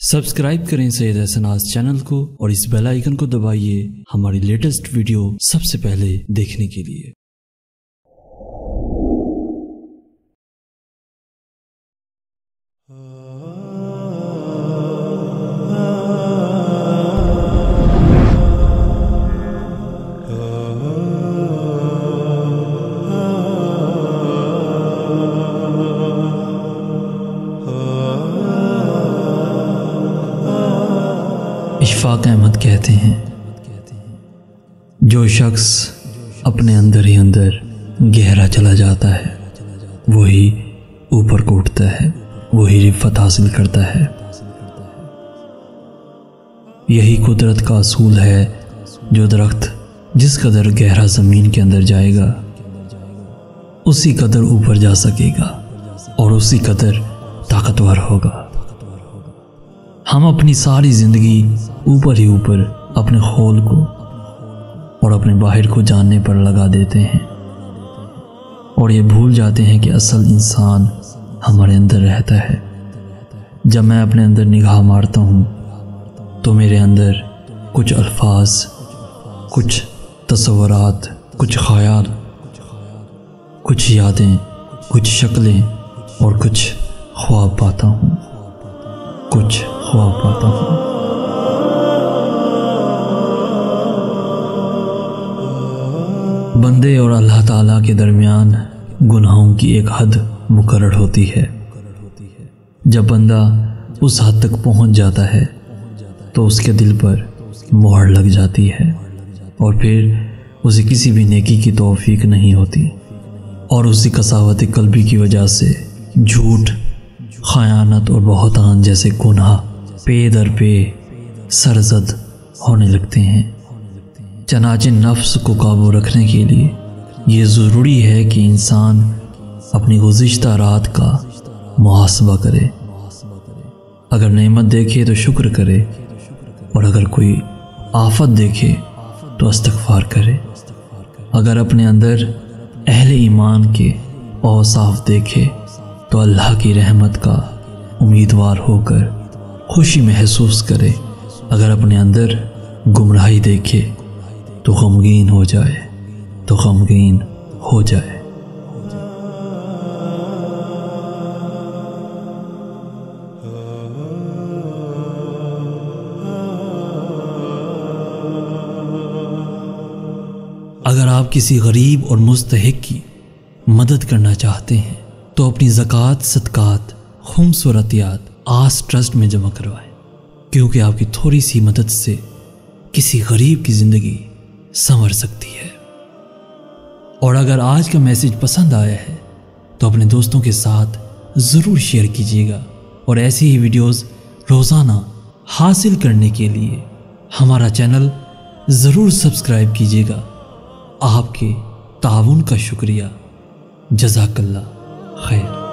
Subscribe करें Syed एहसनाज़ channel को और इस बेल आइकन को दबाइए हमारी लेटेस्ट वीडियो सबसे पहले देखने के लिए। इशफाक अहमद कहते हैं, जो शख्स अपने अंदर ही अंदर गहरा चला जाता है वही ऊपर को उठता है, वही रिफ़त हासिल करता है। यही कुदरत का असूल है। जो दरख्त जिस कदर गहरा ज़मीन के अंदर जाएगा उसी कदर ऊपर जा सकेगा और उसी कदर ताकतवर होगा। हम अपनी सारी ज़िंदगी ऊपर ही ऊपर अपने खोल को और अपने बाहर को जानने पर लगा देते हैं और ये भूल जाते हैं कि असल इंसान हमारे अंदर रहता है। जब मैं अपने अंदर निगाह मारता हूँ तो मेरे अंदर कुछ अल्फाज, कुछ तस्वुरात, कुछ ख़याल, कुछ यादें, कुछ शक्लें और कुछ ख्वाब पाता हूँ, कुछ ख्वाब पाता हूँ। बंदे और अल्लाह ताला के दरमियान गुनाहों की एक हद मुकर्रर होती है। जब बंदा उस हद तक पहुंच जाता है तो उसके दिल पर मोहर लग जाती है और फिर उसे किसी भी नेकी की तौफीक नहीं होती और उसी कसावत कल्बी की वजह से झूठ, खयानत और बहतान जैसे गुनाह पे दर पे सरजद होने लगते हैं। चनाचे नफ्स को काबू रखने के लिए ये ज़रूरी है कि इंसान अपनी गुज़िश्ता रात का मुहासबा करे। अगर नेमत देखे तो शुक्र करे और अगर कोई आफत देखे तो इस्तिग़फ़ार करे। अगर अपने अंदर अहले ईमान के औसाफ देखे तो अल्लाह की रहमत का उम्मीदवार होकर खुशी महसूस करे। अगर अपने अंदर गुमराही देखे तो गमगीन हो जाए, तो गमगीन हो जाए। अगर आप किसी गरीब और मुस्तहिक की मदद करना चाहते हैं तो अपनी ज़कात, सदकात, खुम्स और अतियात आस ट्रस्ट में जमा करवाएं, क्योंकि आपकी थोड़ी सी मदद से किसी गरीब की ज़िंदगी संवर सकती है। और अगर आज का मैसेज पसंद आया है तो अपने दोस्तों के साथ ज़रूर शेयर कीजिएगा और ऐसी ही वीडियोस रोज़ाना हासिल करने के लिए हमारा चैनल ज़रूर सब्सक्राइब कीजिएगा। आपके ताउन का शुक्रिया। जज़ाकल्लाह खैर।